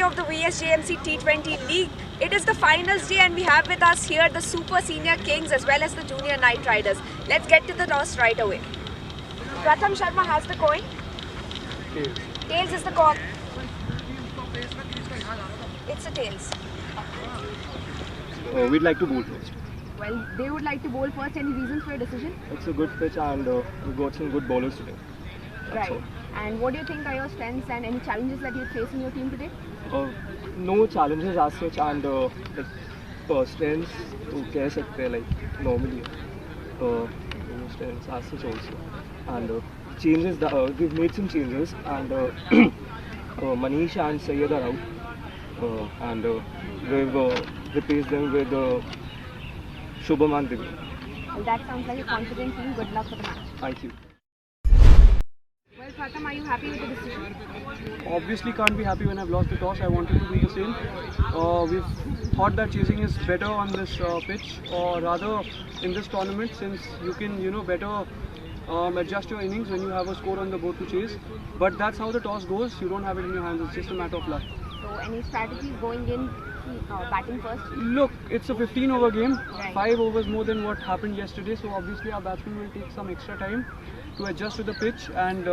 of the VSJMC T20 League. It is the finals day and we have with us here the Super Senior Kings as well as the Junior Knight Riders. Let's get to the toss right away. Pratham Sharma has the coin. Tails. Tails is the call. It's a tails. We'd like to bowl first. Well, they would like to bowl first. Any reasons for your decision? It's a good pitch and we've got some good bowlers today. That's Right. And what do you think are your strengths and any challenges that you face in your team today? all. No challenges as such and strengths to keh sakte hain, like normally. No strengths as such also. And changes, we've made some changes and Manish and Syed are out. And we've replaced them with Shubham and Divya. Well, that sounds like a confident team. Good luck for the match. Thank you. Well, Pratham, are you happy with the decision? Obviously can't be happy when I've lost the toss. I wanted to do the same. We've thought that chasing is better on this pitch, or rather in this tournament, since you can better adjust your innings when you have a score on the board to chase. But that's how the toss goes. You don't have it in your hands. It's just a matter of luck. So, any strategies going in batting first? Look, it's a 15-over game. Right. 5 overs more than what happened yesterday. So obviously our batsmen will take some extra time to adjust to the pitch. And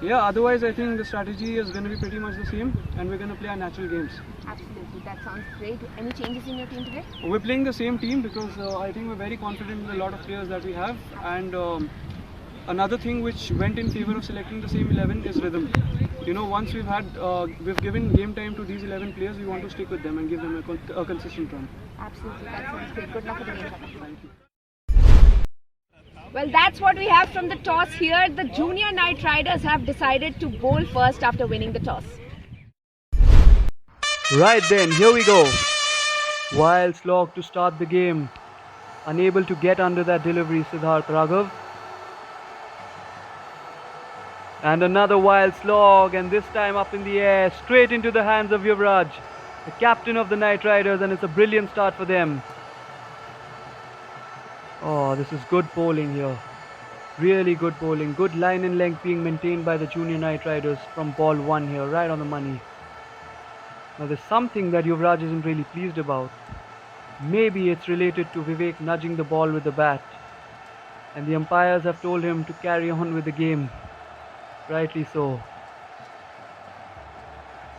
yeah, otherwise I think the strategy is going to be pretty much the same. And we're going to play our natural games. Absolutely, that sounds great. Any changes in your team today? We're playing the same team because I think we're very confident in a lot of players that we have. And another thing which went in favor of selecting the same 11 is rhythm. Once we've given game time to these 11 players, we want to stick with them and give them a consistent run. Absolutely, that sounds great. Good luck for the game, Pratham. Thank you. Well, that's what we have from the toss here. The Junior Knight Riders have decided to bowl first after winning the toss. Right then, here we go. Wild slog to start the game. Unable to get under that delivery, Siddharth Raghav. And another wild slog, and this time up in the air, straight into the hands of Yuvraj, the captain of the Knight Riders, and it's a brilliant start for them. Oh, this is good bowling here. Really good bowling. Good line and length being maintained by the Junior Knight Riders from ball 1 here, right on the money. Now there's something that Yuvraj isn't really pleased about. Maybe it's related to Vivek nudging the ball with the bat. And the umpires have told him to carry on with the game. Rightly so.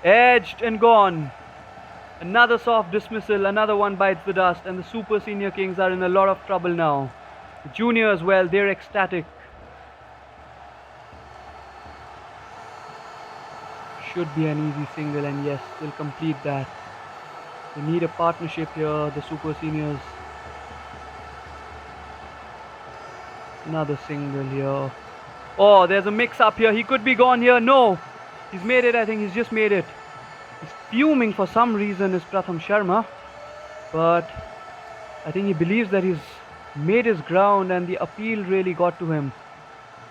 Edged and gone. Another soft dismissal, another one bites the dust, and the Super Senior Kings are in a lot of trouble now. The juniors, well, they're ecstatic. Should be an easy single, and yes, they'll complete that. They need a partnership here, the Super Seniors. Another single here. Oh, there's a mix-up here. He could be gone here. No, he's made it. I think he's just made it. He's fuming for some reason, is Pratham Sharma. But I think he believes that he's made his ground and the appeal really got to him.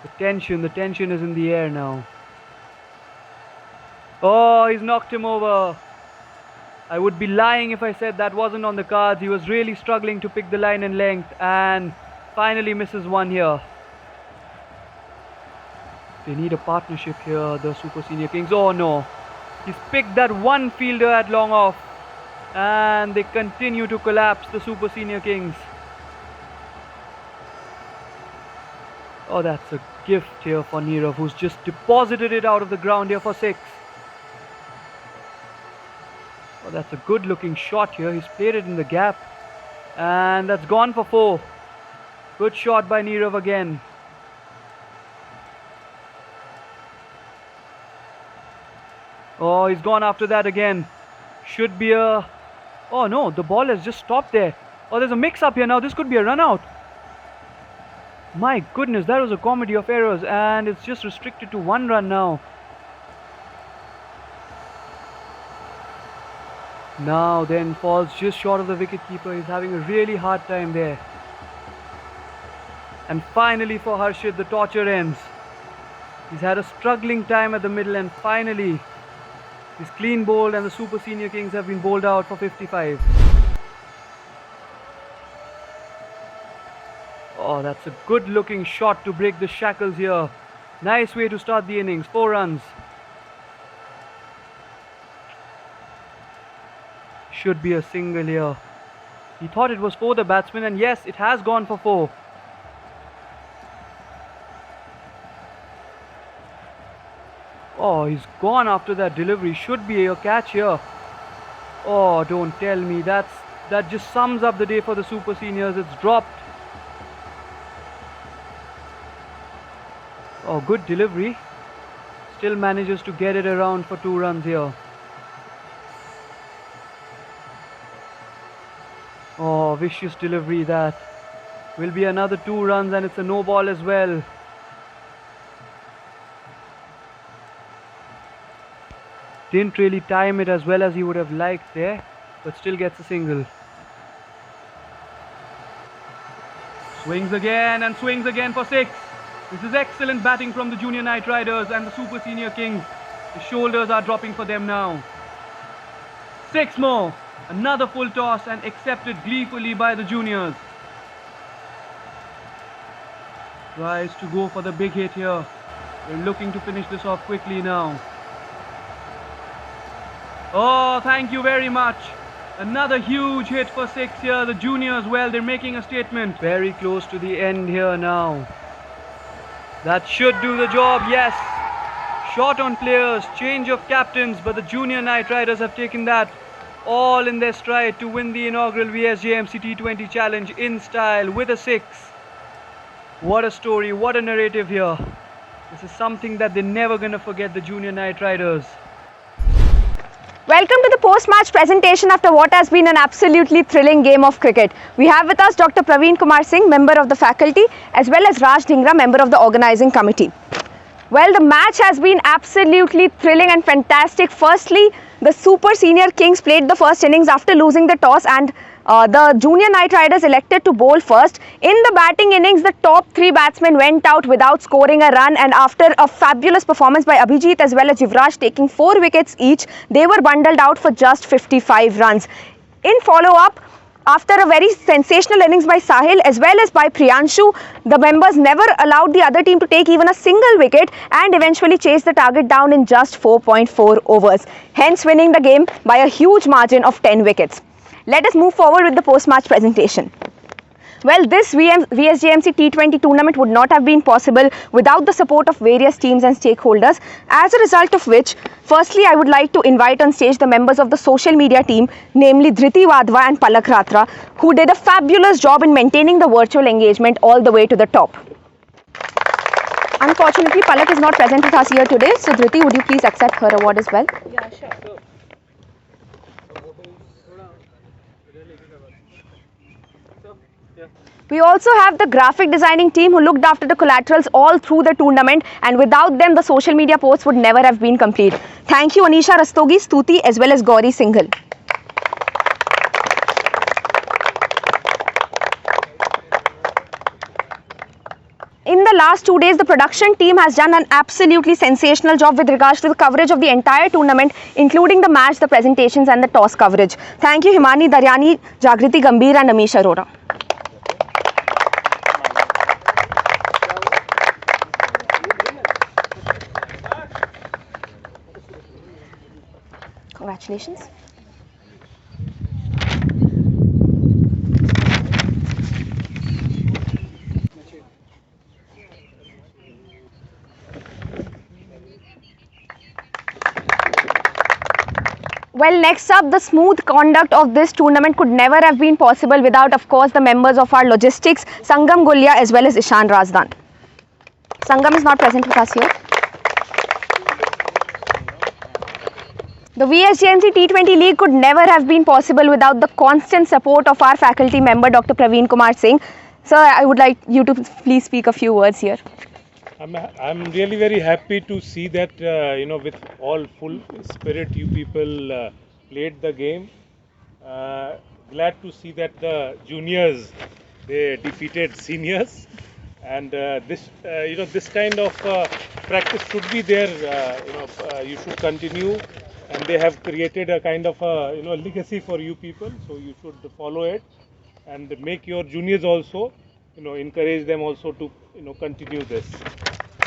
The tension is in the air now. Oh, he's knocked him over. I would be lying if I said that wasn't on the cards. He was really struggling to pick the line and length and finally misses one here. They need a partnership here, the Super Senior Kings. Oh no, he's picked that one fielder at long off and they continue to collapse, the Super Senior Kings. Oh, that's a gift here for Nirav, who's just deposited it out of the ground here for 6. Oh, that's a good looking shot here. He's played it in the gap and that's gone for 4. Good shot by Nirav again. Oh, he's gone after that again. Should be a... Oh no, the ball has just stopped there. Oh, there's a mix-up here now. This could be a run-out. My goodness, that was a comedy of errors. And it's just restricted to 1 run now. Now then falls just short of the wicket-keeper. He's having a really hard time there. And finally for Harshit, the torture ends. He's had a struggling time at the middle and finally... he's clean bowled and the Super Senior Kings have been bowled out for 55. Oh, that's a good looking shot to break the shackles here. Nice way to start the innings. 4 runs. Should be a single here. He thought it was for the batsman, and yes, it has gone for 4. Oh, he's gone after that delivery. Should be a catch here. Oh, don't tell me. That just sums up the day for the super seniors. It's dropped. Oh, good delivery. Still manages to get it around for 2 runs here. Oh, vicious delivery that. Will be another 2 runs, and it's a no ball as well. Didn't really time it as well as he would have liked there, but still gets a single. Swings again and swings again for 6. This is excellent batting from the Junior Knight Riders and the Super Senior Kings. The shoulders are dropping for them now. 6 more. Another full toss and accepted gleefully by the juniors. Tries to go for the big hit here. They're looking to finish this off quickly now. Oh, thank you very much. Another huge hit for 6 here. The juniors, well, they're making a statement. Very close to the end here now. That should do the job, yes. Short on players, change of captains, but the Junior Knight Riders have taken that all in their stride to win the inaugural VSJMC T20 challenge in style with a 6. What a story, what a narrative here. This is something that they're never going to forget, the Junior Knight Riders. Welcome to the post-match presentation after what has been an absolutely thrilling game of cricket. We have with us Dr. Praveen Kumar Singh, member of the faculty, as well as Raj Dhingra, member of the organising committee. Well, the match has been absolutely thrilling and fantastic. Firstly, the Super Senior Kings played the first innings after losing the toss, and the Junior Knight Riders elected to bowl first. In the batting innings, the top 3 batsmen went out without scoring a run, and after a fabulous performance by Abhijit as well as Yuvraj taking 4 wickets each, they were bundled out for just 55 runs. In follow-up, after a very sensational innings by Sahil as well as by Priyanshu, the members never allowed the other team to take even a single wicket and eventually chased the target down in just 4.4 overs, hence winning the game by a huge margin of 10 wickets. Let us move forward with the post-match presentation. Well, this VSJMC T20 tournament would not have been possible without the support of various teams and stakeholders, as a result of which, firstly, I would like to invite on stage the members of the social media team, namely Dhriti Wadhwa and Palak Ratra, who did a fabulous job in maintaining the virtual engagement all the way to the top. Unfortunately, Palak is not present with us here today, so Dhriti, would you please accept her award as well? Yeah, sure. We also have the graphic designing team who looked after the collaterals all through the tournament, and without them the social media posts would never have been complete. Thank you Anisha Rastogi, Stuti as well as Gauri Singhal. In the last 2 days, the production team has done an absolutely sensational job with regards to the coverage of the entire tournament, including the match, the presentations and the toss coverage. Thank you Himani Daryani, Jagriti Gambhir and Amish Arora. Congratulations. Well, next up, the smooth conduct of this tournament could never have been possible without, of course, the members of our logistics, Sangam Gulya as well as Ishan Razdan. Sangam is not present with us here. The VSJMC T20 League could never have been possible without the constant support of our faculty member, Dr. Praveen Kumar Singh. Sir, I would like you to please speak a few words here. I'm really very happy to see that, with all full spirit you people played the game. Glad to see that the juniors, they defeated seniors. And this kind of practice should be there, you should continue. And they have created a kind of legacy for you people, so you should follow it and make your juniors also, encourage them also to continue this.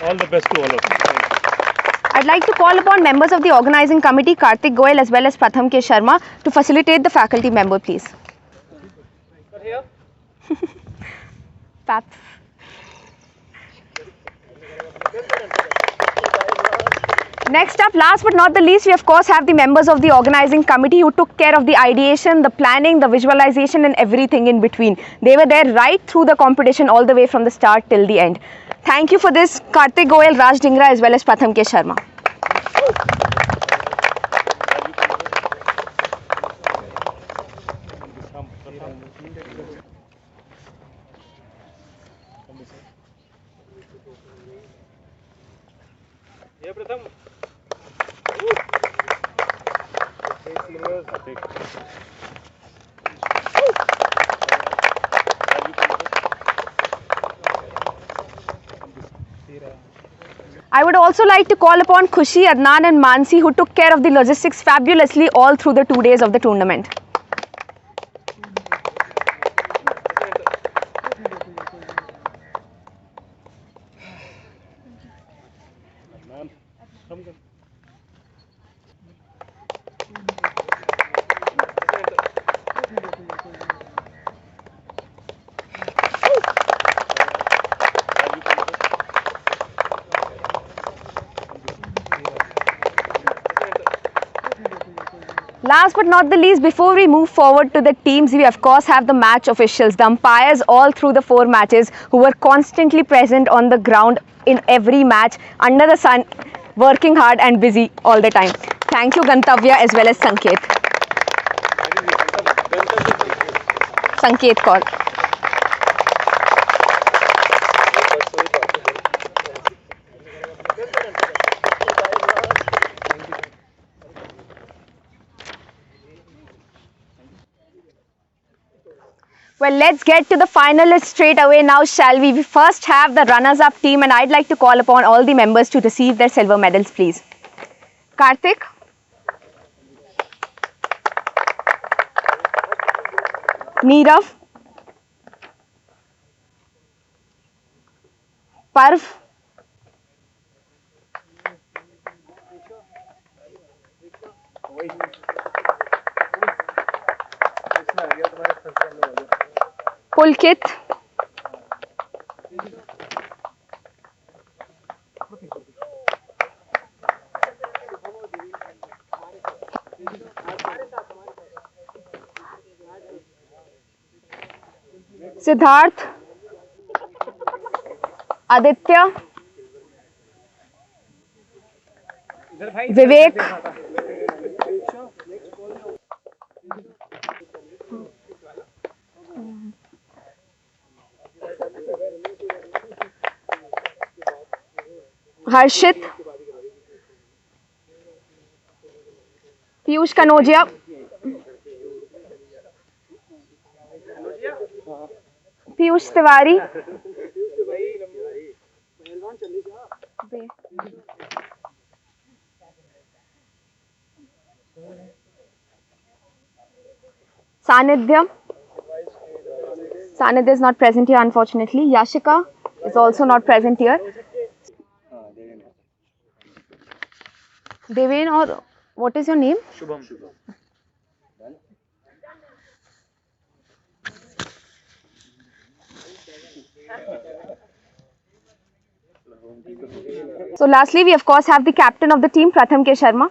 All the best to all of you. Thank you. I'd like to call upon members of the organizing committee, Karthik Goyal as well as Pratham K. Sharma, to facilitate the faculty member, please. Paps. Next up, last but not the least, we of course have the members of the organizing committee who took care of the ideation, the planning, the visualization and everything in between. They were there right through the competition all the way from the start till the end. Thank you for this, Karthik Goyal, Raj Dhingra as well as Pratham K. Sharma. I would also like to call upon Khushi, Adnan and Mansi who took care of the logistics fabulously all through the 2 days of the tournament. Last but not the least, before we move forward to the teams, we of course have the match officials, the umpires all through the 4 matches who were constantly present on the ground in every match under the sun, working hard and busy all the time. Thank you Gantavya as well as Sanket. Sanket call. Well, let's get to the finalists straight away now, shall we? We first have the runners-up team and I'd like to call upon all the members to receive their silver medals, please. Karthik. Neerav. Parv. Pulkit. Siddharth. Aditya. Vivek. Harshit. Piyush Kanodia. Piyush Tiwari. Sanidhya. Sanidhya is not present here, unfortunately. Yashika is also not present here. Deven, or what is your name? Shubham. So lastly, we of course have the captain of the team, Pratham K. Sharma.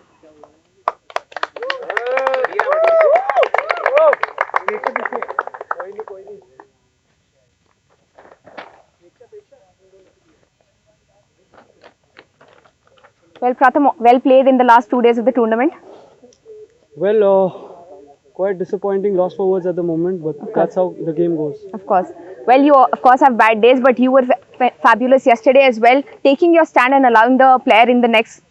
Well, Pratham, well played in the last 2 days of the tournament. Well, quite disappointing loss for words at the moment, but that's how the game goes. Of course. Well, you of course have bad days, but you were fabulous yesterday as well, taking your stand and allowing the player in the next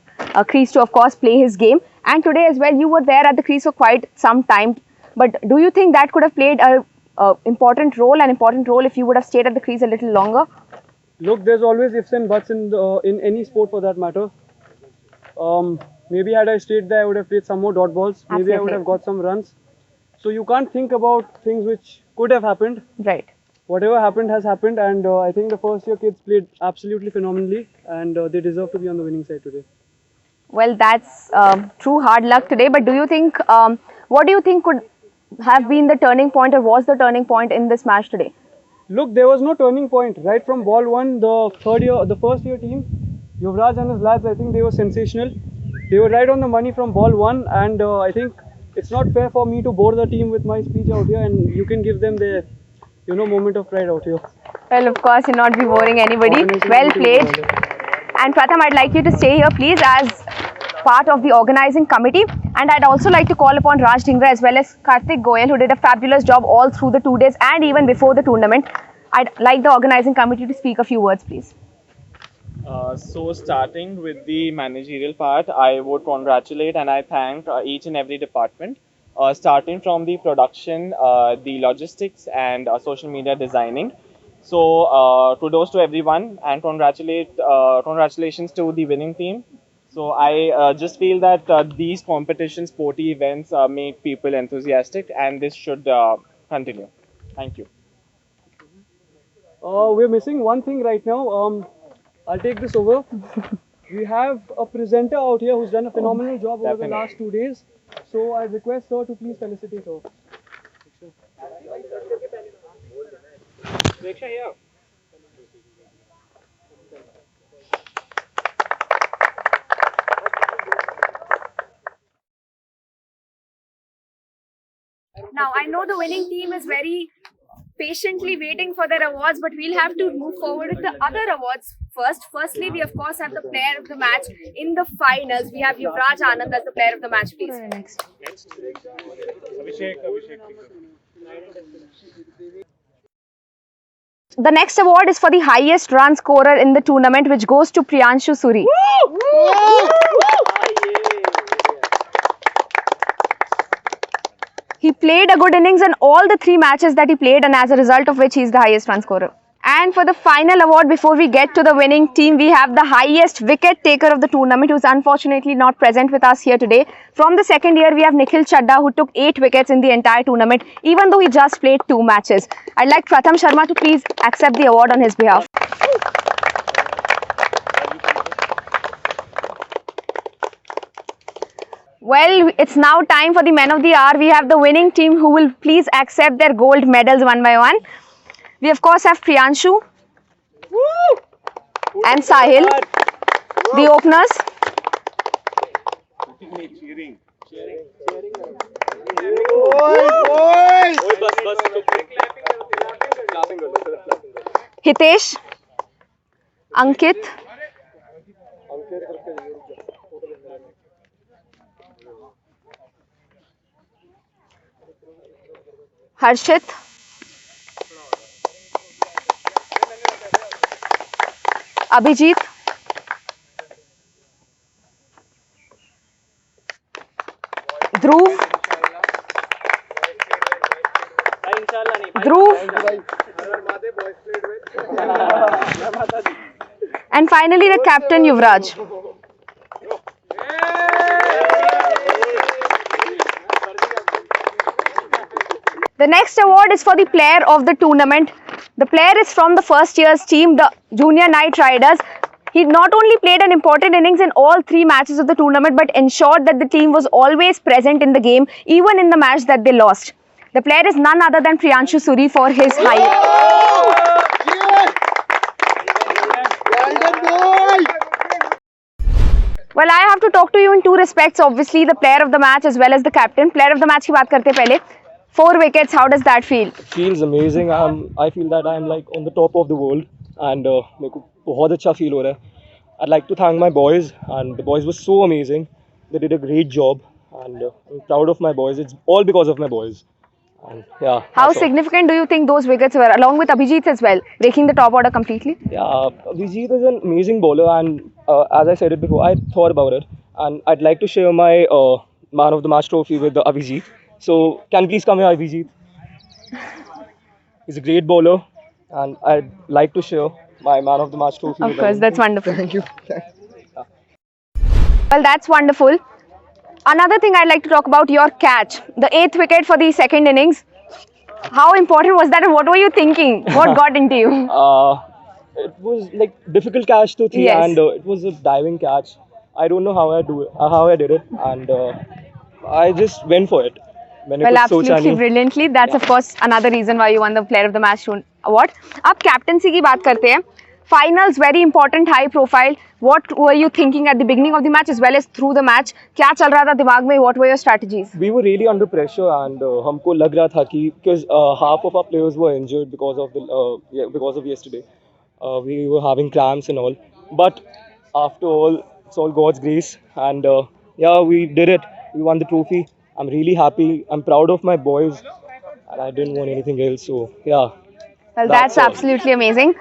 crease to of course play his game. And today as well, you were there at the crease for quite some time. But do you think that could have played an important role if you would have stayed at the crease a little longer? Look, there's always ifs and buts in any sport for that matter. Maybe had I stayed there, I would have played some more dot balls. Maybe Absolutely. I would have got some runs. So you can't think about things which could have happened. Right. Whatever happened has happened, and I think the first year kids played absolutely phenomenally, and they deserve to be on the winning side today. Well, that's true hard luck today. But do you think, what do you think could have been the turning point, or was the turning point in this match today? Look, there was no turning point. Right from ball one, the first year team, Yuvraj and his lads, I think they were sensational. They were right on the money from ball one, and I think it's not fair for me to bore the team with my speech out here, and you can give them their, moment of pride out here. Well, of course, you'll not be boring anybody. Well played. And Pratham, I'd like you to stay here, please, as part of the organizing committee. And I'd also like to call upon Raj Dhingra as well as Karthik Goyal, who did a fabulous job all through the 2 days and even before the tournament. I'd like the organizing committee to speak a few words, please. So starting with the managerial part, I would congratulate and I thank each and every department, starting from the production, the logistics and social media designing. So kudos to everyone and congratulations to the winning team. So I just feel that these competitions, sporty events make people enthusiastic and this should continue. Thank you. We're missing one thing right now. I'll take this over. We have a presenter out here who's done a phenomenal job over the last 2 days. So I request her to please felicitate her. Now, I know the winning team is very patiently waiting for their awards, but we'll have to move forward with the other awards first. Firstly, we of course have the player of the match in the finals. We have Yuvraj Anand as the player of the match, please. Abhishek. The next award is for the highest run scorer in the tournament, which goes to Priyanshu Suri. He played a good innings in all the 3 matches that he played, and as a result of which he is the highest run scorer. And for the final award, before we get to the winning team, we have the highest wicket taker of the tournament, who is unfortunately not present with us here today. From the second year, we have Nikhil Chadda, who took 8 wickets in the entire tournament, even though he just played 2 matches. I'd like Pratham Sharma to please accept the award on his behalf. Well, it's now time for the men of the hour. We have the winning team who will please accept their gold medals one by one. We of course have Priyanshu and Sahil, the openers. Hitesh, Ankit, Harshit, Abhijit, Dhruv, and finally the captain Yuvraj. The next award is for the player of the tournament. The player is from the first year's team, the Junior Knight Riders. He not only played an important innings in all 3 matches of the tournament, but ensured that the team was always present in the game, even in the match that they lost. The player is none other than Priyanshu Suri for his Well, I have to talk to you in 2 respects. Obviously, the player of the match as well as the captain. Player of the match की बात करते हैं पहले. 4 wickets, how does that feel? Feels amazing. I feel that I'm like on the top of the world, and मेरे को बहुत अच्छा feel हो रहा है. I'd like to thank my boys, and the boys were so amazing. They did a great job, and I'm proud of my boys. It's all because of my boys. And yeah. How significant do you think those wickets were, along with Abhijit as well, breaking the top order completely? Yeah, Vijit is an amazing bowler, and as I said it before, I thought about it, and I'd like to share my man of the match trophy with Abhijit. So, can you please come here, Abhijit? He's a great bowler, and I'd like to share my man of the match trophy with him. Of course, that's wonderful. Thank you. Well, that's wonderful. Another thing I'd like to talk about, your catch, the 8th wicket for the second innings. How important was that, and what were you thinking? What got into you? It was like difficult catch to throw, Yes. and it was a diving catch. I don't know how how I did it, and I just went for it. मैंने Well, कुछ सोचा absolutely नहीं. brilliantly. That's of course another reason why you won the Player of the Match award. अब captaincy की बात करते हैं. Finals very important, high profile. What were you thinking at the beginning of the match as well as through the match? क्या चल रहा था दिमाग में? What were your strategies? We were really under pressure, and हमको लग रहा था कि because half of our players were injured because of because of yesterday. We were having cramps and all, but after all, it's all God's grace, and yeah, we did it. We won the trophy. I'm really happy. I'm proud of my boys, and I didn't want anything else. So yeah. Well, That's that's all. absolutely amazing.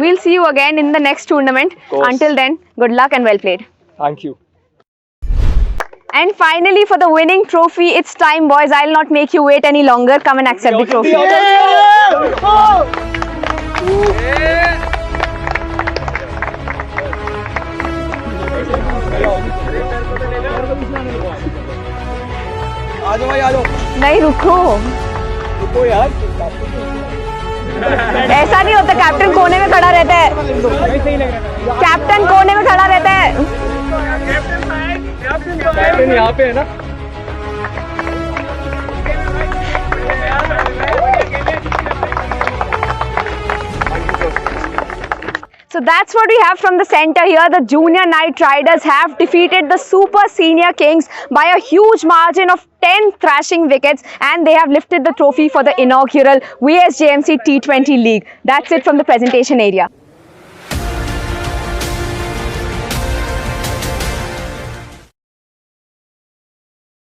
We'll see you again in the next tournament. course. Until then, good luck and well played. Thank you. And finally, for the winning trophy, it's time, boys. I'll not make you wait any longer. Come and accept the trophy. नहीं रुको, ऐसा नहीं होता. Captain कोने में खड़ा रहता है. कैप्टन कोने में खड़ा रहता है. कैप्टन यहाँ पे है ना. So that's what we have from the center here. The Junior Knight Riders have defeated the Super Senior Kings by a huge margin of 10 thrashing wickets, and they have lifted the trophy for the inaugural VSJMC T20 League. That's it from the presentation area.